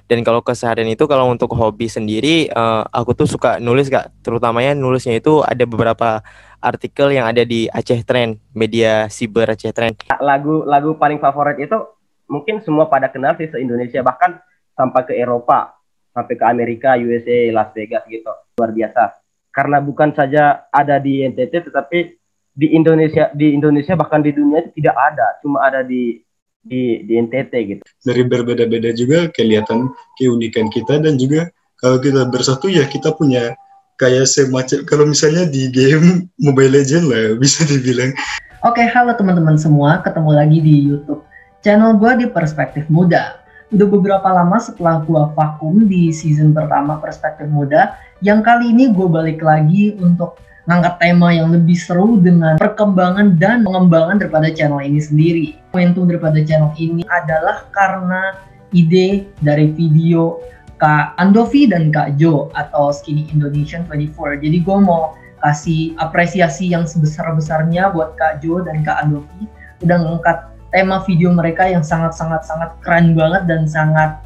Dan kalau keseharian itu, kalau untuk hobi sendiri, aku tuh suka nulis Kak. Terutamanya nulisnya itu ada beberapa artikel yang ada di Aceh Trend, media siber Aceh Trend. Lagu paling favorit itu mungkin semua pada kenal sih se-Indonesia, bahkan sampai ke Eropa, sampai ke Amerika, USA, Las Vegas gitu. Luar biasa. Karena bukan saja ada di NTT, tetapi di Indonesia bahkan di dunia itu tidak ada, cuma ada di NTT gitu. Dari berbeda-beda juga kelihatan keunikan kita, dan juga kalau kita bersatu ya kita punya kayak semacam, kalau misalnya di game Mobile Legends lah bisa dibilang. Oke, halo teman-teman semua, ketemu lagi di YouTube channel gue di Perspektif Muda. Udah beberapa lama setelah gue vakum di season pertama Perspektif Muda, yang kali ini gue balik lagi untuk ngangkat tema yang lebih seru dengan perkembangan dan pengembangan daripada channel ini sendiri. Momentum daripada channel ini adalah karena ide dari video Kak Andovi dan Kak Jo atau Skinny Indonesian 24. Jadi gue mau kasih apresiasi yang sebesar-besarnya buat Kak Jo dan Kak Andovi udah ngangkat tema video mereka yang sangat-sangat keren banget dan sangat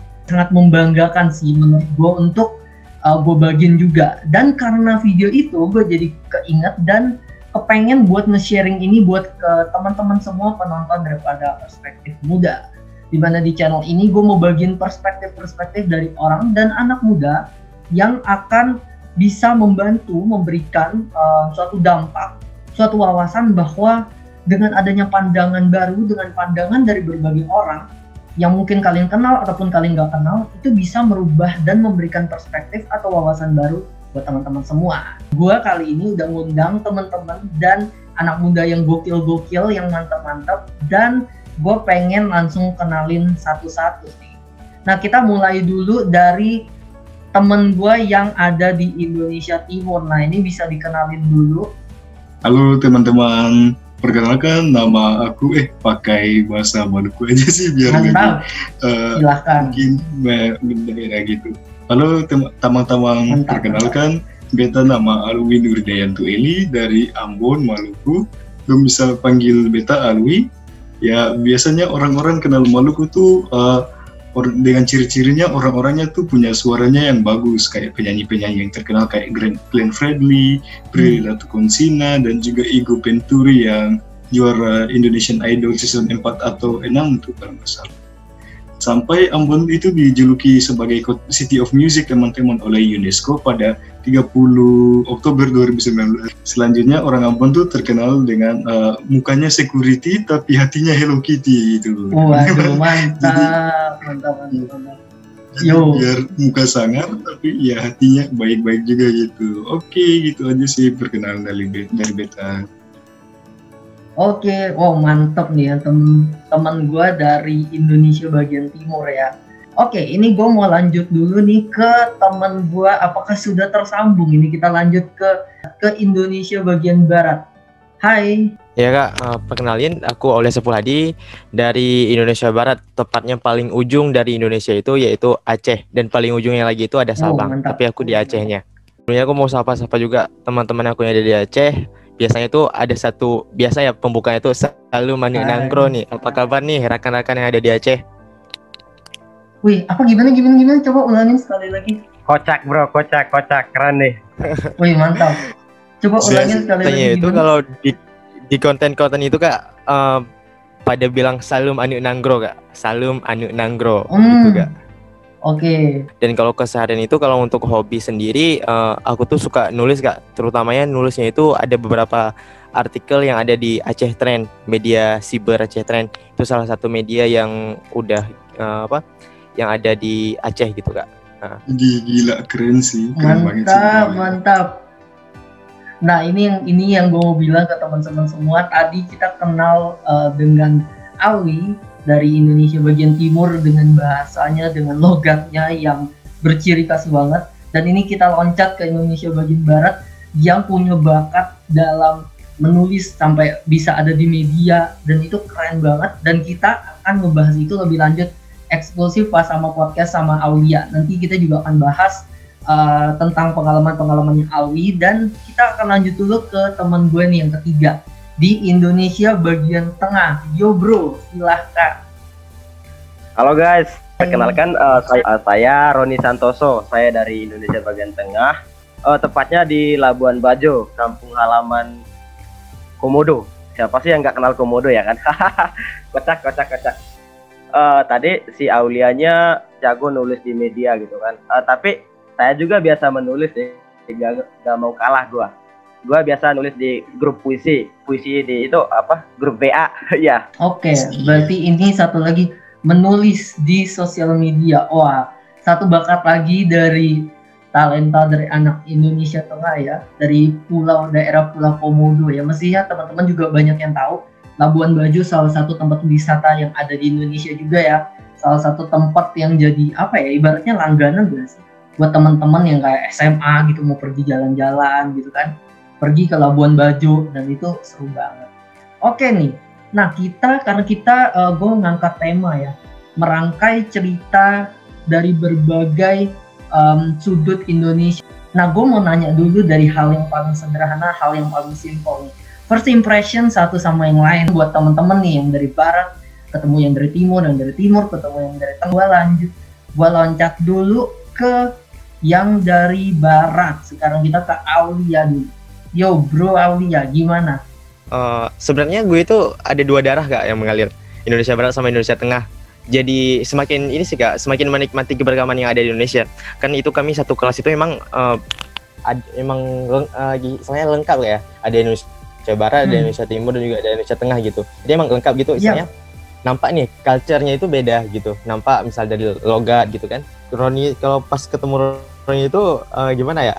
membanggakan sih menurut gue untuk gue bagiin juga. Dan karena video itu gue jadi keinget dan kepengen buat nge-sharing ini buat ke teman-teman semua penonton daripada Perspektif Muda, dimana di channel ini gue mau bagiin perspektif-perspektif dari orang dan anak muda yang akan bisa membantu memberikan suatu dampak, suatu wawasan bahwa dengan adanya pandangan baru, dengan pandangan dari berbagai orang yang mungkin kalian kenal ataupun kalian gak kenal, itu bisa merubah dan memberikan perspektif atau wawasan baru buat teman-teman semua. Gue kali ini udah ngundang teman-teman dan anak muda yang gokil-gokil, yang mantap-mantap, dan gue pengen langsung kenalin satu-satu nih. Nah, kita mulai dulu dari temen gue yang ada di Indonesia Timur. Nah, ini bisa dikenalin dulu. Halo teman-teman, perkenalkan nama aku, pakai bahasa Maluku aja sih biar mantap. Silahkan. Mungkin daerah gitu. Halo teman-teman, perkenalkan beta nama Alwi Nurdayanto Eli dari Ambon, Maluku. Lo bisa panggil beta Alwi. Ya biasanya orang-orang kenal Maluku tuh dengan ciri-cirinya, orang-orangnya tuh punya suaranya yang bagus, kayak penyanyi-penyanyi yang terkenal kayak Glenn Fredly, Prilly Latuconsina, dan juga Igo Penturi yang juara Indonesian Idol season 4 atau 6 tuh kalau nggak salah. Sampai Ambon itu dijuluki sebagai City of Music teman-teman oleh UNESCO pada 30 Oktober 2019. Selanjutnya orang Ambon tuh terkenal dengan mukanya security tapi hatinya Hello Kitty gitu. Waduh, mantap. Mantap. Yo. Biar muka sangar tapi ya hatinya baik-baik juga gitu. Oke, gitu aja sih perkenalan dari beta. Oke, wow mantep nih ya teman gue dari Indonesia bagian timur ya. Oke, ini gue mau lanjut dulu nih ke teman gue, apakah sudah tersambung? Ini kita lanjut ke Indonesia bagian barat. Hai. Ya Kak, perkenalin aku Aulia Sepulhadi dari Indonesia Barat, tepatnya paling ujung dari Indonesia itu yaitu Aceh, dan paling ujungnya lagi itu ada Sabang, tapi aku di Acehnya. Sebenarnya aku mau sapa-sapa juga teman-teman aku yang ada di Aceh. Biasanya tuh ada biasa ya pembukanya tuh selalu Manu Nangro nih. Apa kabar nih rekan-rekan yang ada di Aceh? Wih, apa gimana? Coba ulangin sekali lagi. Kocak bro, kocak, keren nih. Wih, mantap. Coba ulangin sekali lagi. Itu kalau di konten-konten itu Kak, pada bilang Salum Anu Nangro Kak. Salum Anu Nangro gitu Kak. Oke. Dan kalau keseharian itu, kalau untuk hobi sendiri, aku tuh suka nulis Kak. Terutamanya nulisnya itu ada beberapa artikel yang ada di Aceh Trend, media siber Aceh Trend. Itu salah satu media yang udah yang ada di Aceh gitu Kak. Gila, keren sih. Keren mantap. Nah, ini yang gue mau bilang ke teman-teman semua. Tadi kita kenal dengan Alwi dari Indonesia bagian timur dengan bahasanya, dengan logatnya yang berciri khas banget. Dan ini kita loncat ke Indonesia bagian barat yang punya bakat dalam menulis sampai bisa ada di media, dan itu keren banget. Dan kita akan membahas itu lebih lanjut eksklusif pas sama podcast sama Aulia. Nanti kita juga akan bahas tentang pengalaman-pengalamannya Alwi, dan kita akan lanjut dulu ke teman gue nih yang ketiga di Indonesia bagian tengah. Yo bro, silahkan. Halo guys. Perkenalkan, saya Roni Santoso. Saya dari Indonesia bagian tengah. Tepatnya di Labuan Bajo, kampung halaman Komodo. Siapa sih yang nggak kenal Komodo ya kan? Kocak. Tadi si Aulianya jago nulis di media gitu kan. Tapi saya juga biasa menulis deh. Gak mau kalah gua biasa nulis di grup puisi di itu apa, grup WA. Ya. Oke, berarti ini satu lagi menulis di sosial media. Wah, satu bakat lagi dari talenta dari anak Indonesia Tengah ya, dari daerah Pulau Komodo ya. Mestinya teman-teman juga banyak yang tahu Labuan Bajo salah satu tempat wisata yang ada di Indonesia juga ya. Salah satu tempat yang jadi apa ya, ibaratnya langganan gak sih buat teman-teman yang kayak SMA gitu mau pergi jalan-jalan gitu kan, pergi ke Labuan Bajo, dan itu seru banget. Oke nih, nah karena kita gue ngangkat tema ya, merangkai cerita dari berbagai sudut Indonesia. Nah gue mau nanya dulu dari hal yang paling sederhana, hal yang paling simpel nih. First impression satu sama yang lain buat teman-teman nih yang dari barat ketemu yang dari timur, yang dari timur ketemu yang dari tengah. Gue loncat dulu ke yang dari barat. Sekarang kita ke Aulia dulu. Yo bro Aulia, gimana? Sebenarnya gue itu ada dua darah kak yang mengalir, Indonesia Barat sama Indonesia Tengah. Jadi semakin ini sih kak, semakin menikmati keberagaman yang ada di Indonesia. Kan itu kami satu kelas itu emang istilahnya lengkap ya. Ada Indonesia Barat, ada Indonesia Timur, dan juga ada Indonesia Tengah gitu. Jadi emang lengkap gitu istilahnya. Nampak nih culture-nya itu beda gitu. Nampak misal dari logat gitu kan. Roni, kalau pas ketemu Roni itu gimana ya?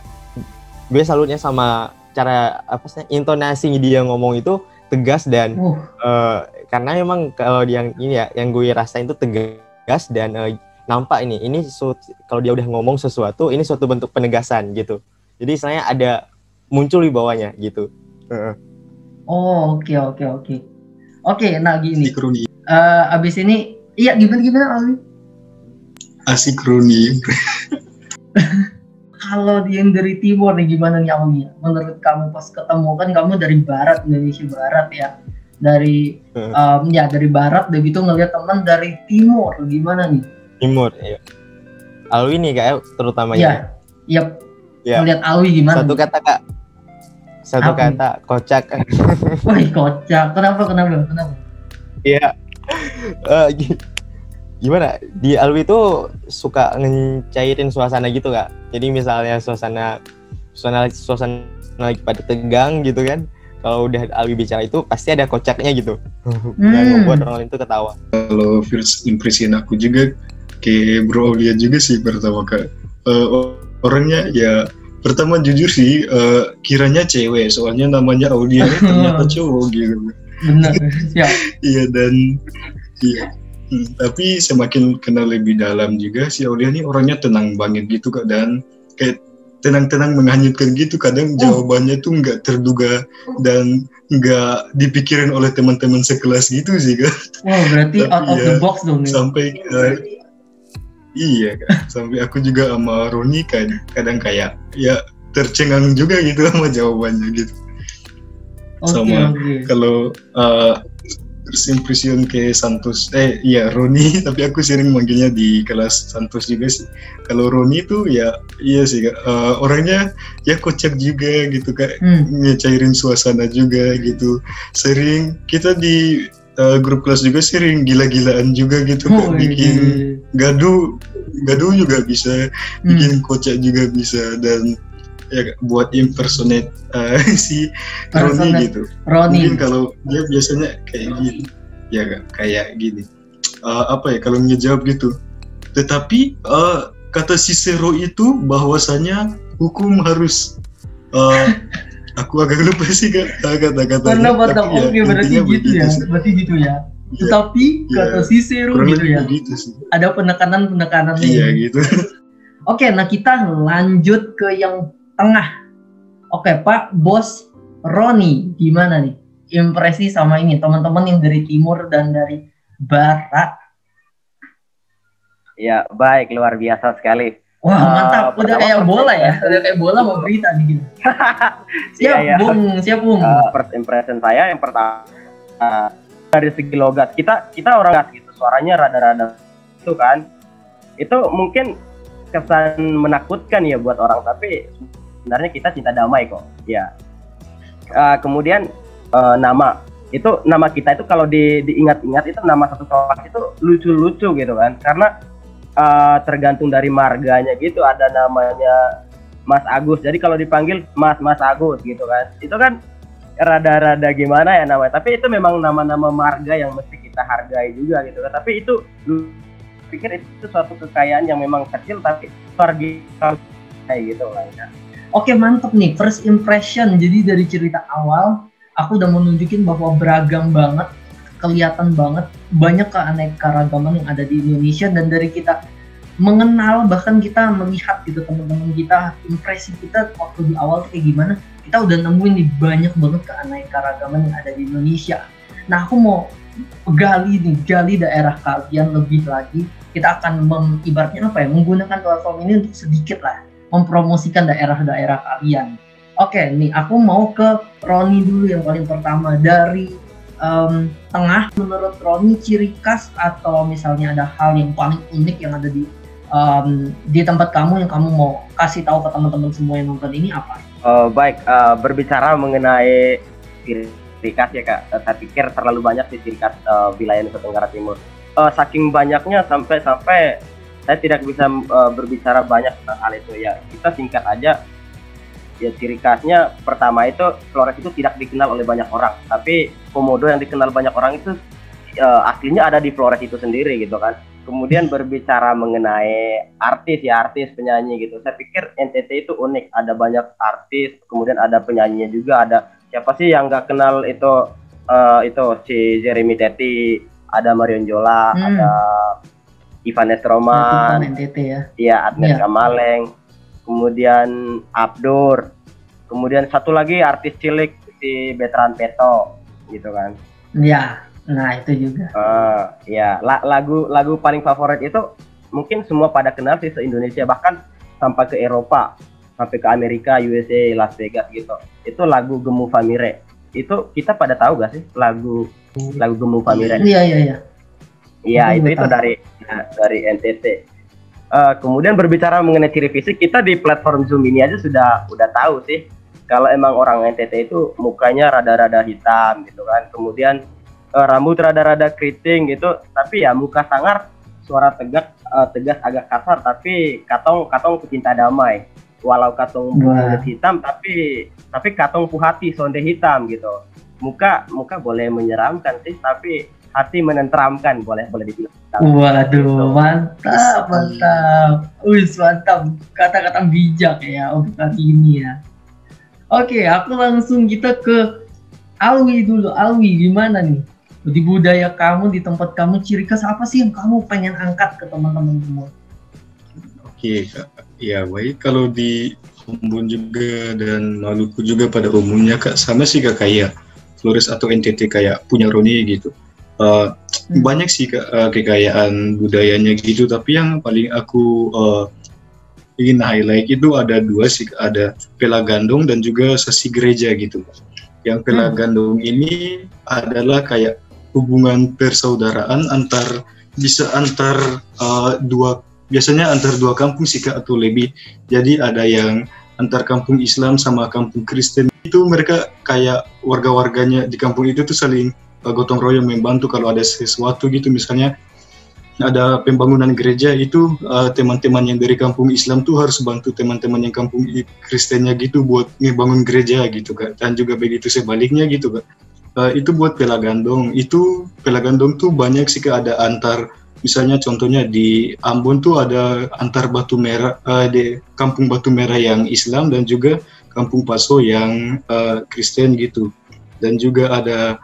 Gue salutnya sama cara intonasi dia ngomong itu tegas dan karena memang kalau yang ini ya, yang gue rasain itu tegas dan nampak ini kalau dia udah ngomong sesuatu, ini suatu bentuk penegasan gitu. Jadi saya ada muncul di bawahnya gitu. Oke, nah gini. Abis ini, iya gimana Ali? Asik Roni. Kalau yang dari timur nih gimana nih Aulia? Menurut kamu pas ketemu, kan kamu dari barat, Indonesia Barat ya, dari dari barat, udah gitu ngeliat teman dari timur, gimana nih? Timur, iya. Alwi nih kak, terutamanya. Iya. Ngeliat Alwi gimana? Satu kata kak. Kata, kocak. Wih kocak, kenapa? Iya. Gimana? Di Alwi itu suka ngecairin suasana gitu kak. Jadi misalnya suasana lagi pada tegang gitu kan. Kalau udah Alwi bicara itu pasti ada kocaknya gitu. Dan membuat orang lain itu ketawa. Kalau first impression aku juga kayak Bro Aulia juga sih pertama kak. Orangnya ya pertama jujur sih kiranya cewek, soalnya namanya Aulia ternyata cowok gitu. Benar. Ya. Iya dan iya. Tapi semakin kenal lebih dalam juga si Aulia ini orangnya tenang banget gitu kak, dan kayak tenang-tenang menghanyutkan gitu. Kadang jawabannya tuh nggak terduga dan nggak dipikirin oleh teman-teman sekelas gitu sih kak. Wow, berarti out of the box dong. Sampai iya kak, sampai aku juga sama Roni kan kadang kayak ya tercengang juga gitu sama jawabannya gitu. Kalau first impression ke Santos, Roni, tapi aku sering manggilnya di kelas Santos juga sih. Kalau Roni tuh ya iya sih kak, orangnya ya kocak juga gitu kak, ngecairin suasana juga gitu. Sering kita di grup kelas juga sering gila-gilaan juga gitu kak, bikin gaduh juga bisa, bikin kocak juga bisa, dan ya buat impersonate si Roni gitu. Mungkin kalau dia biasanya kayak gini, ya kayak gini. Kalau ngejawab gitu. Tetapi kata Cicero itu bahwasanya hukum harus aku agak lupa sih kata-katanya. Berarti gitu ya. Tetapi kata Cicero gitu ya. Gitu ada penekanan-penekanannya. Iya gitu. Oke, nah kita lanjut ke yang tengah. Oke, Pak Bos Roni, gimana nih impresi sama ini teman-teman yang dari timur dan dari barat? Ya, baik, luar biasa sekali. Wah, mantap. Udah kayak bola ya. Udah kayak bola mau berita nih gitu. Siap, Bung. First impression saya yang pertama dari segi logat. Kita orang gas gitu. Suaranya rada-rada itu kan. itu mungkin kesan menakutkan ya buat orang, tapi sebenarnya kita cinta damai kok ya. Kemudian nama kita itu kalau diingat-ingat itu nama satu kelas itu lucu-lucu gitu kan, karena tergantung dari marganya gitu. Ada namanya Mas Agus, jadi kalau dipanggil Mas Agus gitu kan, itu kan rada-rada gimana ya namanya, tapi itu memang nama-nama marga yang mesti kita hargai juga gitu kan. Tapi itu pikir itu suatu kekayaan yang memang kecil tapi luar kayak gitu lah ya. Oke, mantep nih, first impression. Jadi dari cerita awal aku udah menunjukin bahwa beragam banget, kelihatan banget banyak keanekaragaman yang ada di Indonesia. Dan dari kita mengenal, bahkan kita melihat gitu teman-teman kita, impresi kita waktu di awal kayak gimana, kita udah nemuin nih banyak banget keanekaragaman yang ada di Indonesia. Nah, aku mau gali daerah kalian lebih lagi. Kita akan ibaratnya apa ya, menggunakan platform ini untuk sedikit lah mempromosikan daerah-daerah kalian. Oke, nih aku mau ke Roni dulu yang paling pertama. Dari tengah, menurut Roni ciri khas atau misalnya ada hal yang paling unik yang ada di tempat kamu yang kamu mau kasih tahu ke teman-teman semua yang nonton ini apa? Baik, berbicara mengenai ciri khas ya Kak, saya pikir terlalu banyak sih ciri khas wilayah Nusa Tenggara Timur. Saking banyaknya sampai saya tidak bisa berbicara banyak tentang hal itu ya. Kita singkat aja. Ya, ciri khasnya pertama itu Flores itu tidak dikenal oleh banyak orang, tapi komodo yang dikenal banyak orang itu aslinya ada di Flores itu sendiri gitu kan. Kemudian berbicara mengenai artis penyanyi gitu, saya pikir NTT itu unik, ada banyak artis, kemudian ada penyanyinya juga. Ada siapa sih yang nggak kenal itu si Jeremy Teti, ada Marion Jola, ada Ivan Estroman, NTT ya. Iya, Adnet Kamaleng, kemudian Abdur, kemudian satu lagi artis cilik si Betran Peto gitu kan. Iya, nah itu juga. Ya, lagu paling favorit itu mungkin semua pada kenal sih se-Indonesia, bahkan sampai ke Eropa, sampai ke Amerika, USA, Las Vegas gitu. Itu lagu Gemu Famire. Itu kita pada tahu gak sih lagu Gemu Famire? Iya. Iya, itu dari NTT. Kemudian berbicara mengenai ciri fisik, kita di platform Zoom ini aja udah tahu sih kalau emang orang NTT itu mukanya rada-rada hitam gitu kan. Kemudian rambut rada-rada keriting gitu, tapi ya muka sangar, suara tegas agak kasar, tapi katong pecinta damai. Walau katong kulit hitam tapi katong puhati sonde hitam gitu. Muka boleh menyeramkan sih, tapi hati menenteramkan, boleh dibilang. Waduh, mantap. Mantap. Kata-kata bijak ya untuk hari ini ya. Oke, aku langsung kita ke Alwi dulu. Alwi, gimana nih? Di budaya kamu, di tempat kamu, ciri khas apa sih yang kamu pengen angkat ke teman-teman semua? Oke, Kak. Ya, baik. Kalau di Ambon juga dan Maluku juga pada umumnya, Kak, sama sih Kak, kayak Flores atau NTT kayak punya Roni gitu. Banyak sih kekayaan budayanya gitu, tapi yang paling aku ingin highlight itu ada dua sih, ada Pela Gandong dan juga Sasi Gereja gitu. Yang Pela Gandong ini adalah kayak hubungan persaudaraan biasanya antar dua kampung sih Kak, atau lebih. Jadi ada yang antar kampung Islam sama kampung Kristen, itu mereka kayak warga-warganya di kampung itu tuh saling gotong royong membantu kalau ada sesuatu gitu. Misalnya ada pembangunan gereja, itu teman-teman yang dari kampung Islam tuh harus bantu teman-teman yang kampung Kristennya gitu buat ngebangun gereja gitu Kak. Dan juga begitu sebaliknya gitu Kak. Itu buat Pela Gandong. Itu Pela Gandong tuh banyak sih Kak, ada antar, misalnya contohnya di Ambon tuh ada antar Batu Merah, di kampung Batu Merah yang Islam dan juga kampung Paso yang Kristen gitu. Dan juga ada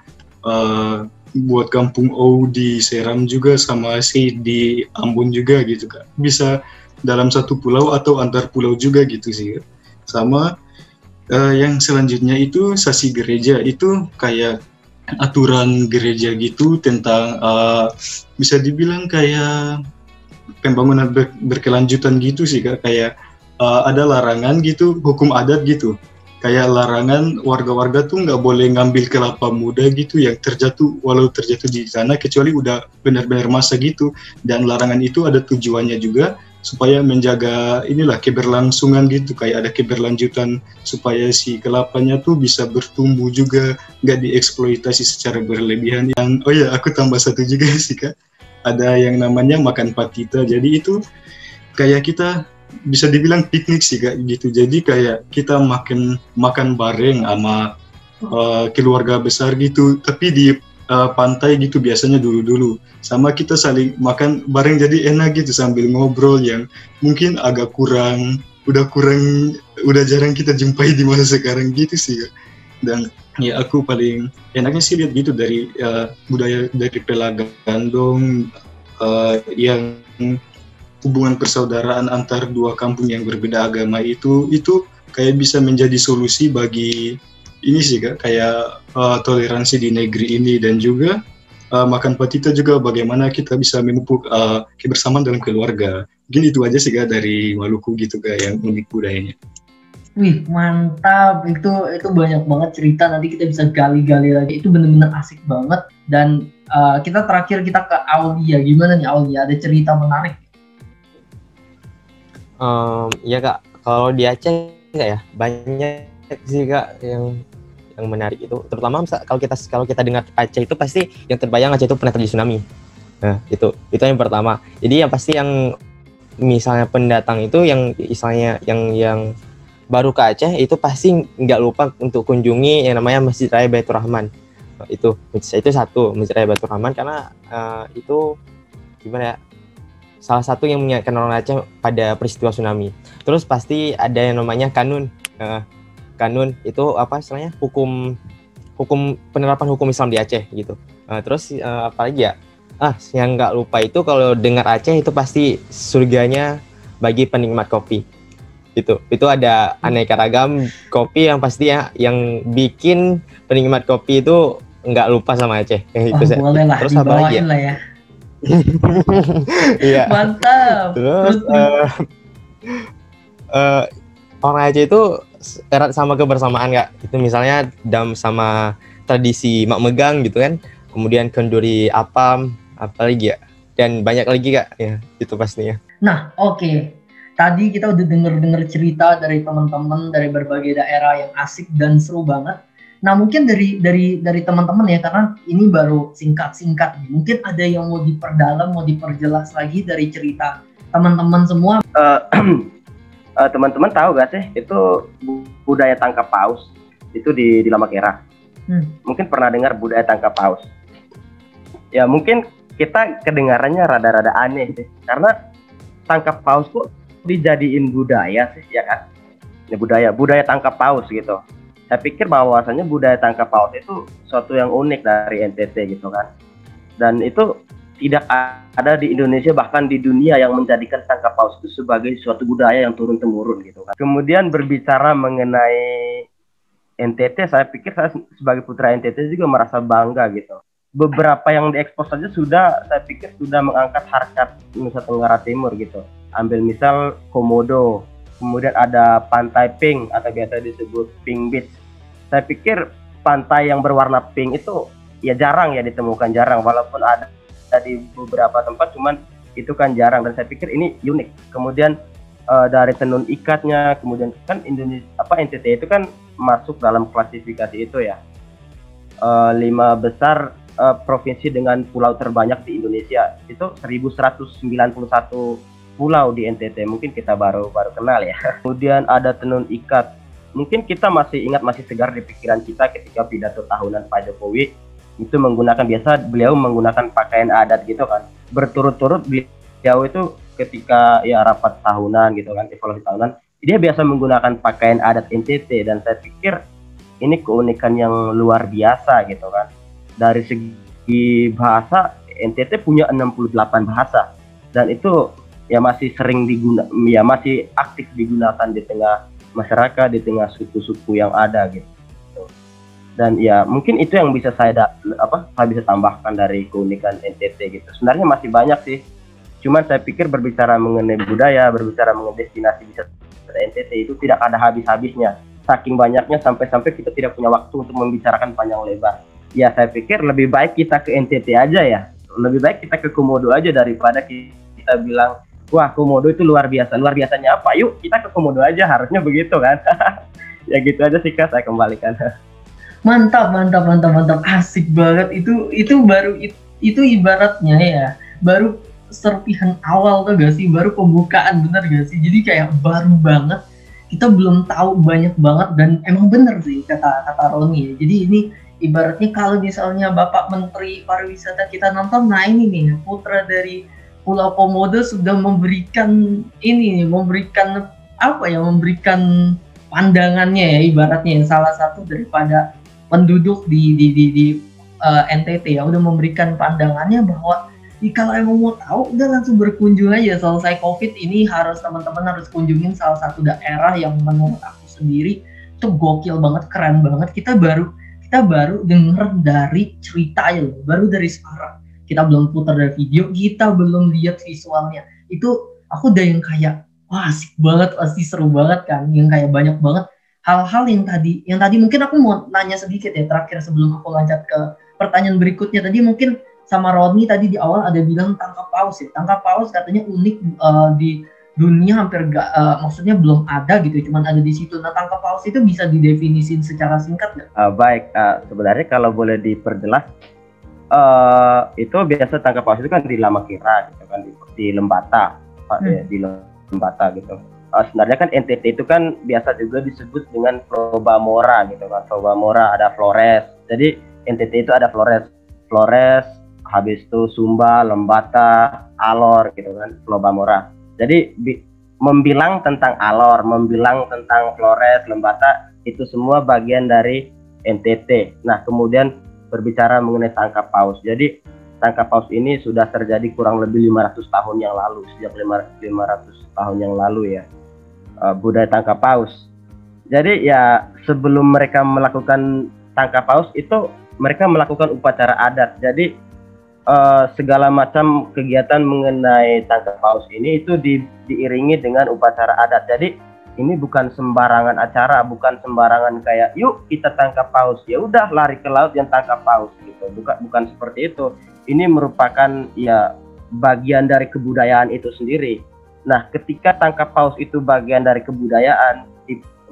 buat kampung O di Seram juga, sama si di Ambon juga gitu Kak. Bisa dalam satu pulau atau antar pulau juga gitu sih Kak. Sama yang selanjutnya itu Sasi Gereja, itu kayak aturan gereja gitu tentang bisa dibilang kayak pembangunan berkelanjutan gitu sih Kak. Kayak ada larangan gitu, hukum adat gitu. kayak larangan warga-warga tuh nggak boleh ngambil kelapa muda gitu yang terjatuh, walau terjatuh di sana kecuali udah benar-benar masak gitu. Dan larangan itu ada tujuannya juga supaya menjaga inilah keberlangsungan gitu, kayak ada keberlanjutan supaya si kelapanya tuh bisa bertumbuh juga, nggak dieksploitasi secara berlebihan. Yang oh ya aku tambah satu juga sih Kak, ada yang namanya makan patita. Jadi itu kayak kita bisa dibilang piknik sih Kak gitu. Jadi kayak kita makan bareng sama keluarga besar gitu, tapi di pantai gitu biasanya dulu sama kita saling makan bareng, jadi enak gitu sambil ngobrol yang mungkin agak udah jarang kita jumpai di masa sekarang gitu sih Kak. Dan ya aku paling enaknya sih lihat gitu dari budaya dari Pela Gandong yang hubungan persaudaraan antar dua kampung yang berbeda agama itu kayak bisa menjadi solusi bagi ini sih Kak, kayak toleransi di negeri ini, dan juga makan patita juga bagaimana kita bisa memupuk kebersamaan dalam keluarga. Mungkin itu aja sih Kak dari Maluku gitu Kak yang unik budayanya. Wih, mantap. Itu banyak banget cerita, nanti kita bisa gali-gali lagi. Itu bener-bener asik banget. Dan kita terakhir ke Aulia. Gimana nih Aulia? Ada cerita menarik? Ya Kak, kalau di Aceh ya banyak sih Kak yang menarik itu, terutama kalau kita dengar Aceh itu pasti yang terbayang Aceh itu pernah terjadi tsunami. Nah itu yang pertama. Jadi yang pasti yang misalnya pendatang itu yang misalnya yang baru ke Aceh itu pasti nggak lupa untuk kunjungi yang namanya Masjid Raya Baitur Rahman. Itu satu, Masjid Raya Baitur Rahman, karena itu gimana ya, salah satu yang mengingatkan orang Aceh pada peristiwa tsunami. Terus pasti ada yang namanya kanun. Kanun itu apa istilahnya, penerapan hukum Islam di Aceh gitu. Terus apalagi ya, yang nggak lupa itu kalau dengar Aceh itu pasti surganya bagi penikmat kopi. Itu ada aneka ragam kopi yang pasti ya, yang bikin penikmat kopi itu nggak lupa sama Aceh. Boleh lah, terus apa lagi ya? Lah ya. Iya. Mantap. Terus orang Aceh itu erat sama kebersamaan Kak. Itu misalnya sama tradisi mak megang gitu kan. Kemudian kenduri apam, apa lagi ya? Dan banyak lagi Kak ya, itu pastinya. Nah, oke. Tadi kita udah denger cerita dari teman-teman dari berbagai daerah yang asik dan seru banget. Nah, mungkin dari teman-teman ya, karena ini baru singkat-singkat. Mungkin ada yang mau diperdalam, mau diperjelas lagi dari cerita teman-teman semua. Teman-teman tahu gak sih itu budaya tangkap paus itu di Lamakera? Mungkin pernah dengar budaya tangkap paus. Ya mungkin kita kedengarannya rada-rada aneh sih, karena tangkap paus kok dijadiin budaya sih, ya kan? Ya budaya tangkap paus gitu. Saya pikir bahwasanya budaya tangkap paus itu suatu yang unik dari NTT gitu kan. Dan itu tidak ada di Indonesia, bahkan di dunia, yang menjadikan tangkap paus itu sebagai suatu budaya yang turun-temurun gitu kan. Kemudian berbicara mengenai NTT, saya pikir saya sebagai putra NTT juga merasa bangga gitu. Beberapa yang diekspos saja saya pikir sudah mengangkat harkat Nusa Tenggara Timur gitu. Ambil misal Komodo, kemudian ada Pantai Pink atau biasa disebut Pink Beach. Saya pikir pantai yang berwarna pink itu ya jarang ya ditemukan, walaupun ada di beberapa tempat, cuman itu kan jarang, dan saya pikir ini unik. Kemudian dari tenun ikatnya, kemudian kan NTT itu kan masuk dalam klasifikasi itu ya, 5 besar provinsi dengan pulau terbanyak di Indonesia. Itu 1191 pulau di NTT, mungkin kita baru kenal ya. Kemudian ada tenun ikat, mungkin kita masih ingat, masih segar di pikiran kita ketika pidato tahunan Pak Jokowi itu beliau menggunakan pakaian adat gitu kan, berturut-turut beliau itu ketika ya rapat tahunan gitu kan, evaluasi tahunan, dia biasa menggunakan pakaian adat NTT, dan saya pikir ini keunikan yang luar biasa gitu kan. Dari segi bahasa, NTT punya 68 bahasa, dan itu ya masih masih aktif digunakan di tengah masyarakat, di tengah suku-suku yang ada gitu. Dan ya mungkin itu yang bisa saya bisa tambahkan dari keunikan NTT gitu. Sebenarnya masih banyak sih, cuman saya pikir berbicara mengenai budaya, berbicara mengenai destinasi wisata NTT itu tidak ada habis-habisnya. saking banyaknya sampai-sampai kita tidak punya waktu untuk membicarakan panjang lebar. Ya saya pikir lebih baik kita ke NTT aja ya, lebih baik kita ke Komodo aja daripada kita bilang wah Komodo itu luar biasa. Luar biasanya apa? Yuk kita ke Komodo aja, harusnya begitu kan. Ya gitu aja sih Kak, saya kembalikan. Mantap, asik banget. Itu ibaratnya ya, baru serpihan awal tuh gak sih, baru pembukaan, bener gak sih? Jadi kayak baru banget, kita belum tahu banyak banget, dan emang bener sih kata Roni ya. Jadi ini ibaratnya kalau misalnya Bapak Menteri Pariwisata kita nonton, nah ini nih putra dari Pulau Komodo sudah memberikan pandangannya ya, ibaratnya salah satu daripada penduduk di NTT ya, udah memberikan pandangannya bahwa kalau emang mau tahu udah langsung berkunjung aja. Selesai COVID ini teman-teman harus kunjungin salah satu daerah yang menurut aku sendiri itu gokil banget, keren banget. Kita baru denger dari ceritanya, baru dari sekarang. Kita belum putar dari video, kita belum lihat visualnya. Itu aku udah yang kayak wah asik banget, pasti seru banget kan. Yang kayak banyak banget hal-hal yang tadi mungkin aku mau nanya sedikit ya terakhir sebelum aku lanjut ke pertanyaan berikutnya. Tadi mungkin sama Rodney tadi di awal ada bilang tangkap paus ya. Tangkap paus katanya unik di dunia, hampir maksudnya belum ada gitu, cuman ada di situ. Nah, tangkap paus itu bisa didefinisin secara singkat nggak? Baik, sebenarnya kalau boleh diperjelas, itu biasa tangkap paus itu kan di Lamakira gitu kan, di Lembata, di Lembata gitu. Sebenarnya kan NTT itu kan biasa juga disebut dengan Flobamora gitu kan. Flobamora, ada Flores. Jadi NTT itu ada Flores, habis itu Sumba, Lembata, Alor gitu kan, Flobamora. Jadi membilang tentang Alor, membilang tentang Flores, Lembata, itu semua bagian dari NTT. Nah, kemudian berbicara mengenai tangkap paus. Jadi tangkap paus ini sudah terjadi kurang lebih 500 tahun yang lalu, sejak 500 tahun yang lalu ya. Budaya tangkap paus. Jadi ya sebelum mereka melakukan tangkap paus itu mereka melakukan upacara adat. Jadi segala macam kegiatan mengenai tangkap paus ini itu diiringi dengan upacara adat. Jadi ini bukan sembarangan acara, bukan sembarangan kayak yuk kita tangkap paus, ya udah lari ke laut yang tangkap paus gitu. Bukan seperti itu. Ini merupakan ya bagian dari kebudayaan itu sendiri. Nah, ketika tangkap paus itu bagian dari kebudayaan,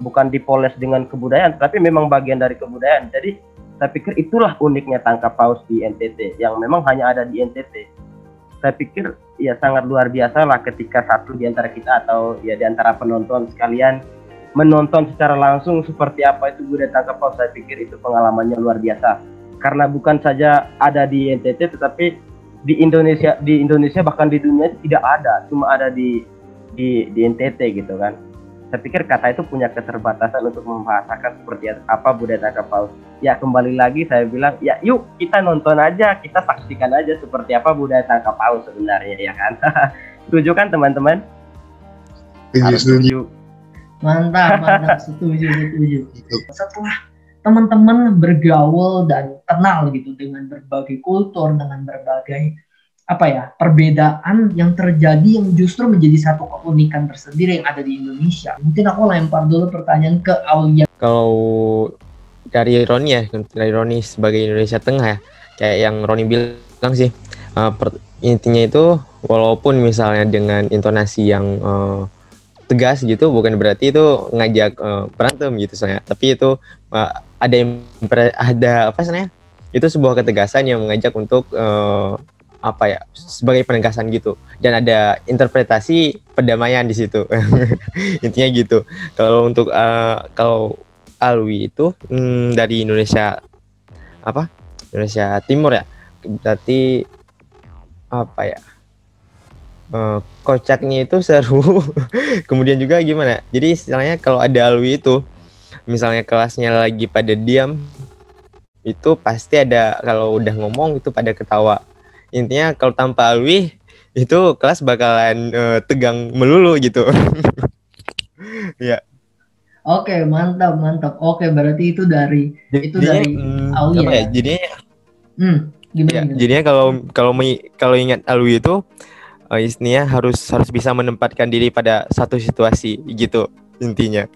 bukan dipoles dengan kebudayaan, tapi memang bagian dari kebudayaan. Jadi saya pikir itulah uniknya tangkap paus di NTT, yang memang hanya ada di NTT. Saya pikir ya sangat luar biasa lah ketika satu di antara kita atau ya di antara penonton sekalian menonton secara langsung seperti apa itu budaya tangkap paus. Saya pikir itu pengalamannya luar biasa. Karena bukan saja ada di NTT, tetapi di Indonesia bahkan di dunia tidak ada, cuma ada di NTT gitu kan. Saya pikir kata itu punya keterbatasan untuk membahasakan seperti apa budaya tangkap paus. Ya kembali lagi saya bilang ya yuk kita nonton aja, kita saksikan aja seperti apa budaya tangkap paus sebenarnya ya kan. Setuju kan teman-teman? Setuju. Mantap, setuju. Setelah teman-teman bergaul dan kenal gitu dengan berbagai kultur, dengan berbagai perbedaan yang terjadi yang justru menjadi satu keunikan tersendiri yang ada di Indonesia. Mungkin aku lempar dulu pertanyaan ke Aulia. Kalau dari Roni sebagai Indonesia Tengah ya, kayak yang Roni bilang sih, intinya itu walaupun misalnya dengan intonasi yang tegas gitu, bukan berarti itu ngajak berantem gitu soalnya, tapi itu itu sebuah ketegasan yang mengajak untuk sebagai penegasan gitu, dan ada interpretasi perdamaian di situ. Intinya gitu. Kalau untuk kalau Alwi itu dari Indonesia Timur ya, berarti kocaknya itu seru. Kemudian juga gimana, jadi istilahnya kalau ada Alwi itu misalnya kelasnya lagi pada diam, itu pasti ada, kalau udah ngomong itu pada ketawa. Intinya kalau tanpa Alwi itu kelas bakalan tegang melulu gitu. Ya. Oke, mantap. Oke, berarti itu dari Alwi ya. Jadinya kalau ingat Alwi itu istilahnya harus bisa menempatkan diri pada satu situasi gitu intinya.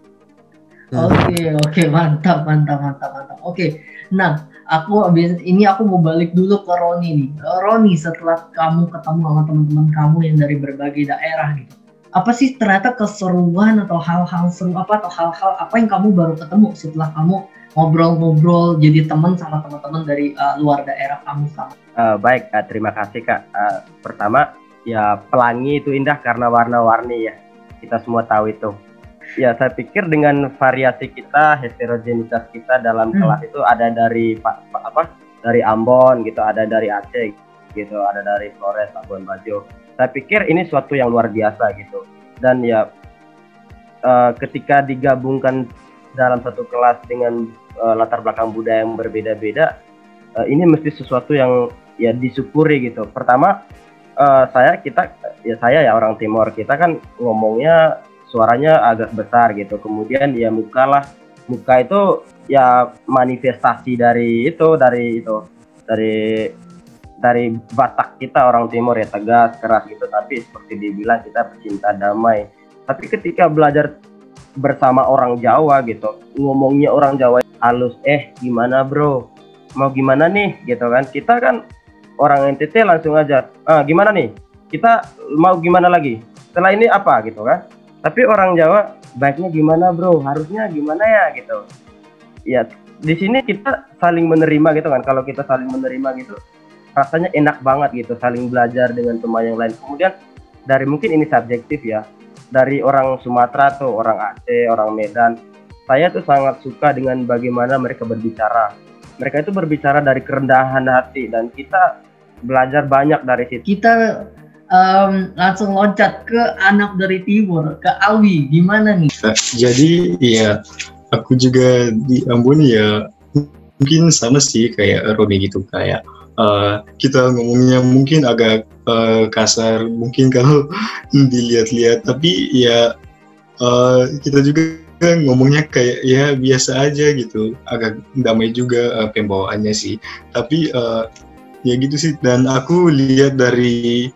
Oke, mantap. Oke, nah aku mau balik dulu ke Roni nih. Roni, setelah kamu ketemu sama teman-teman kamu yang dari berbagai daerah gitu, apa sih ternyata keseruan atau hal-hal seru atau hal-hal apa yang kamu baru ketemu setelah kamu ngobrol-ngobrol jadi teman sama teman-teman dari luar daerah kamu sama? Baik, terima kasih Kak. Pertama, ya Pelangi itu indah karena warna-warni ya. Kita semua tahu itu. Ya, saya pikir dengan variasi kita, heterogenitas kita dalam kelas itu ada dari dari Ambon gitu, ada dari Aceh gitu, ada dari Flores, Labuan Bajo. Saya pikir ini suatu yang luar biasa gitu. Dan ya ketika digabungkan dalam satu kelas dengan latar belakang budaya yang berbeda-beda, ini mesti sesuatu yang ya disyukuri gitu. Pertama, saya ya orang Timur, kita kan ngomongnya suaranya agak besar gitu. Kemudian ya muka itu ya manifestasi dari Batak kita orang Timur ya, tegas, keras gitu. Tapi seperti dibilang kita pecinta damai. Tapi ketika belajar bersama orang Jawa gitu, ngomongnya orang Jawa halus, gimana bro, mau gimana nih gitu kan. Kita kan orang NTT langsung aja, gimana nih, kita mau gimana lagi, setelah ini apa gitu kan. Tapi orang Jawa baiknya gimana bro, harusnya gimana ya gitu. Ya di sini kita saling menerima gitu kan. Kalau kita saling menerima gitu, rasanya enak banget gitu, saling belajar dengan teman yang lain. Kemudian dari, mungkin ini subjektif ya, dari orang Sumatera tuh, orang Aceh, orang Medan, saya tuh sangat suka dengan bagaimana mereka berbicara. Mereka itu berbicara dari kerendahan hati, dan kita belajar banyak dari situ. Kita langsung loncat ke anak dari Timur, ke Alwi, gimana nih? Jadi ya aku juga di Ambon ya mungkin sama sih kayak Roni gitu, kayak kita ngomongnya mungkin agak kasar mungkin kalau dilihat-lihat, tapi ya kita juga ngomongnya kayak ya biasa aja gitu, agak damai juga pembawaannya sih. Tapi ya gitu sih. Dan aku lihat dari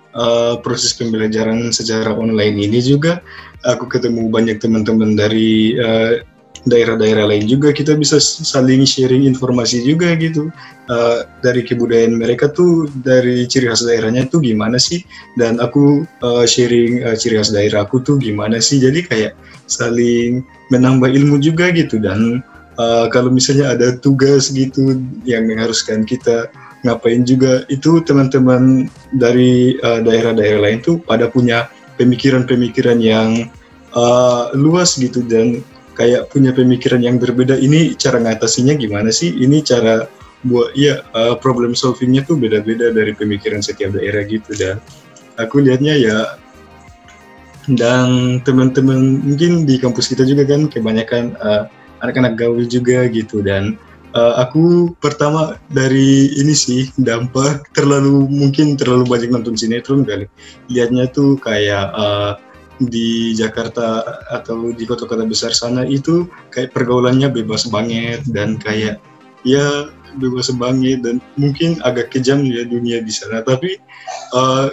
proses pembelajaran secara online ini juga, aku ketemu banyak teman-teman dari daerah-daerah lain juga. Kita bisa saling sharing informasi juga gitu, dari kebudayaan mereka tuh, dari ciri khas daerahnya tuh gimana sih, dan aku sharing ciri khas daerah aku tuh gimana sih. Jadi kayak saling menambah ilmu juga gitu. Dan kalau misalnya ada tugas gitu yang mengharuskan kita ngapain juga, itu teman-teman dari daerah-daerah lain tuh pada punya pemikiran-pemikiran yang luas gitu, dan kayak punya pemikiran yang berbeda. Ini cara ngatasinya gimana sih, ini cara buat ya problem solvingnya tuh beda-beda dari pemikiran setiap daerah gitu. Dan aku lihatnya ya, dan teman-teman mungkin di kampus kita juga kan kebanyakan anak-anak gaul juga gitu. Dan aku pertama dari ini sih, dampak mungkin terlalu banyak nonton sinetron kali. Lihatnya tuh kayak di Jakarta atau di kota-kota besar sana itu kayak pergaulannya bebas banget, dan kayak ya bebas banget, dan mungkin agak kejam ya dunia di sana. Tapi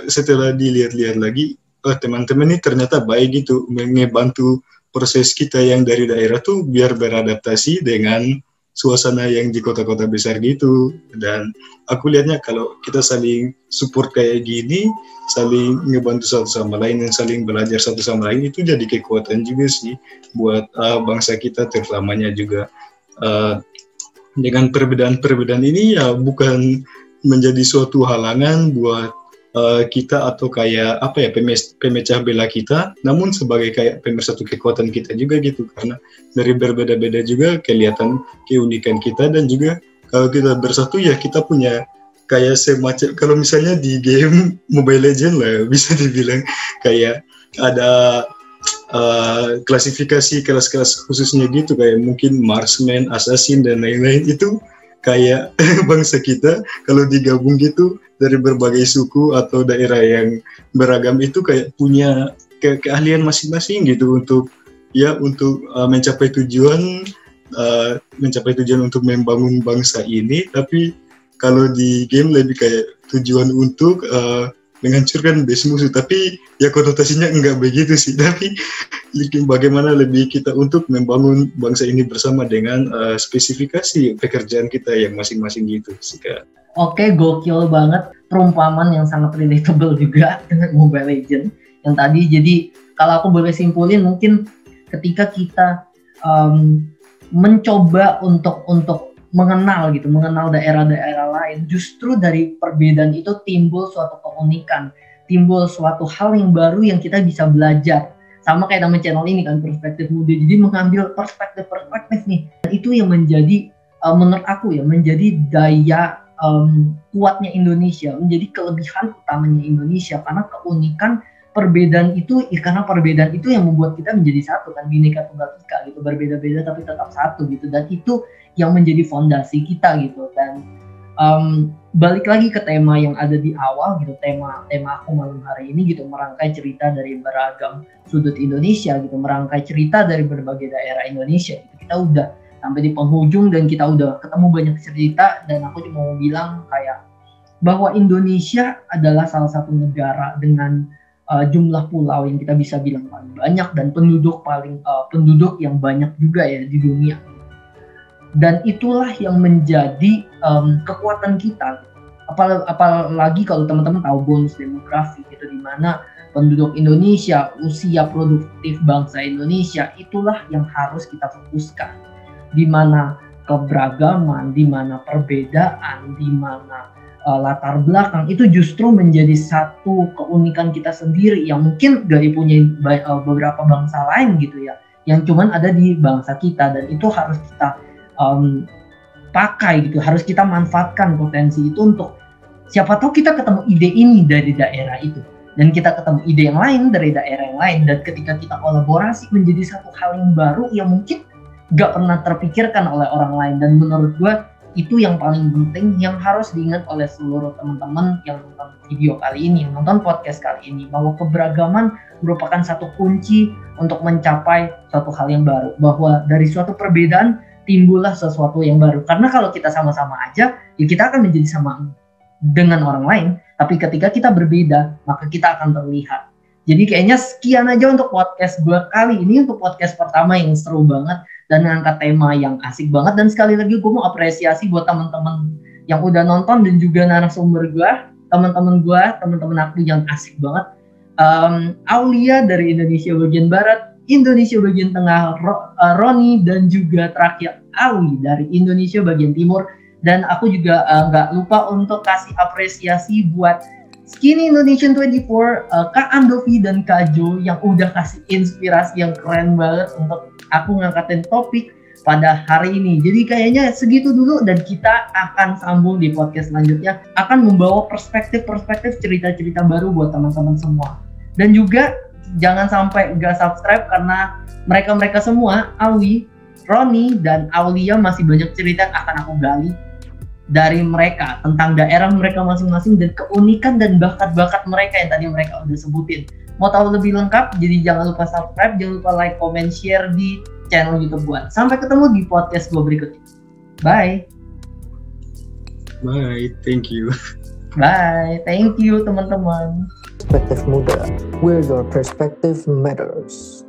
setelah dilihat-lihat lagi, teman-teman ini ternyata baik gitu, ngebantu proses kita yang dari daerah tuh biar beradaptasi dengan suasana yang di kota-kota besar gitu. Dan aku lihatnya kalau kita saling support kayak gini, saling ngebantu satu sama lain dan saling belajar satu sama lain, itu jadi kekuatan juga sih buat bangsa kita terutamanya juga. Dengan perbedaan-perbedaan ini ya bukan menjadi suatu halangan buat kita atau kayak apa ya, pemecah belah kita, namun sebagai kayak pemersatu kekuatan kita juga gitu. Karena dari berbeda-beda juga kelihatan keunikan kita, dan juga kalau kita bersatu ya kita punya kayak semacam, kalau misalnya di game Mobile Legends lah bisa dibilang kayak ada klasifikasi kelas-kelas khususnya gitu, kayak mungkin marksman, assassin dan lain-lain. Itu kayak bangsa kita kalau digabung gitu dari berbagai suku atau daerah yang beragam, itu kayak punya keahlian masing-masing gitu untuk mencapai tujuan untuk membangun bangsa ini. Tapi kalau di game lebih kayak tujuan untuk menghancurkan base musuh, tapi ya konotasinya enggak begitu sih. Tapi bagaimana lebih kita untuk membangun bangsa ini bersama dengan spesifikasi pekerjaan kita yang masing-masing gitu sih Kak. Oke, gokil banget, perumpamaan yang sangat relatable juga dengan Mobile Legends yang tadi. Jadi kalau aku boleh simpulin, mungkin ketika kita mencoba untuk mengenal daerah-daerah lain, justru dari perbedaan itu timbul suatu keunikan, timbul suatu hal yang baru yang kita bisa belajar. Sama kayak nama channel ini kan, Perspektif Muda. Jadi mengambil perspektif nih, dan itu yang menjadi menurut aku ya menjadi daya kuatnya Indonesia, menjadi kelebihan utamanya Indonesia, karena keunikan perbedaan itu, karena perbedaan itu yang membuat kita menjadi satu kan, Bhinneka Tunggal Ika gitu, berbeda-beda tapi tetap satu gitu, dan itu yang menjadi fondasi kita gitu. Dan balik lagi ke tema yang ada di awal gitu, tema aku malam hari ini gitu, merangkai cerita dari beragam sudut Indonesia gitu, merangkai cerita dari berbagai daerah Indonesia gitu. Kita udah sampai di penghujung dan kita udah ketemu banyak cerita, dan aku cuma mau bilang kayak bahwa Indonesia adalah salah satu negara dengan jumlah pulau yang kita bisa bilang paling banyak, dan penduduk yang banyak juga ya di dunia. Dan itulah yang menjadi kekuatan kita. Apalagi kalau teman-teman tahu bonus demografi gitu, di mana penduduk Indonesia, usia produktif bangsa Indonesia, itulah yang harus kita fokuskan. Di mana keberagaman, di mana perbedaan, di mana latar belakang itu justru menjadi satu keunikan kita sendiri yang mungkin gak dipunyai beberapa bangsa lain gitu ya, yang cuman ada di bangsa kita, dan itu harus kita pakai gitu, harus kita manfaatkan potensi itu untuk siapa tahu kita ketemu ide ini dari daerah itu, dan kita ketemu ide yang lain dari daerah yang lain, dan ketika kita kolaborasi menjadi satu hal yang baru yang mungkin gak pernah terpikirkan oleh orang lain. Dan menurut gue itu yang paling penting, yang harus diingat oleh seluruh teman-teman yang nonton video kali ini, nonton podcast kali ini, bahwa keberagaman merupakan satu kunci untuk mencapai suatu hal yang baru, bahwa dari suatu perbedaan timbullah sesuatu yang baru. Karena kalau kita sama-sama aja, ya kita akan menjadi sama dengan orang lain, tapi ketika kita berbeda, maka kita akan terlihat. Jadi kayaknya sekian aja untuk podcast gue kali ini, untuk podcast pertama yang seru banget dan ngangkat tema yang asik banget. Dan sekali lagi gue mau apresiasi buat teman-teman yang udah nonton dan juga narasumber gue, teman-teman aku yang asik banget. Aulia dari Indonesia bagian Barat, Indonesia bagian Tengah, Roni, dan juga terakhir Awi dari Indonesia bagian Timur. Dan aku juga nggak lupa untuk kasih apresiasi buat Skinny Indonesian 24, Kak Andovi dan Kak Jo yang udah kasih inspirasi yang keren banget untuk aku ngangkatin topik pada hari ini. Jadi kayaknya segitu dulu, dan kita akan sambung di podcast selanjutnya, akan membawa perspektif-perspektif cerita-cerita baru buat teman-teman semua. Dan juga jangan sampai gak subscribe, karena mereka-mereka semua, Awi, Roni, dan Aulia masih banyak cerita yang akan aku gali dari mereka tentang daerah mereka masing-masing dan keunikan dan bakat-bakat mereka yang tadi mereka udah sebutin. Mau tahu lebih lengkap, jadi jangan lupa subscribe, jangan lupa like, comment, share di channel YouTube gue. Sampai ketemu di podcast gue berikutnya. Bye. Bye, thank you. Bye, thank you teman-teman. Perspektif Muda, where your perspective matters.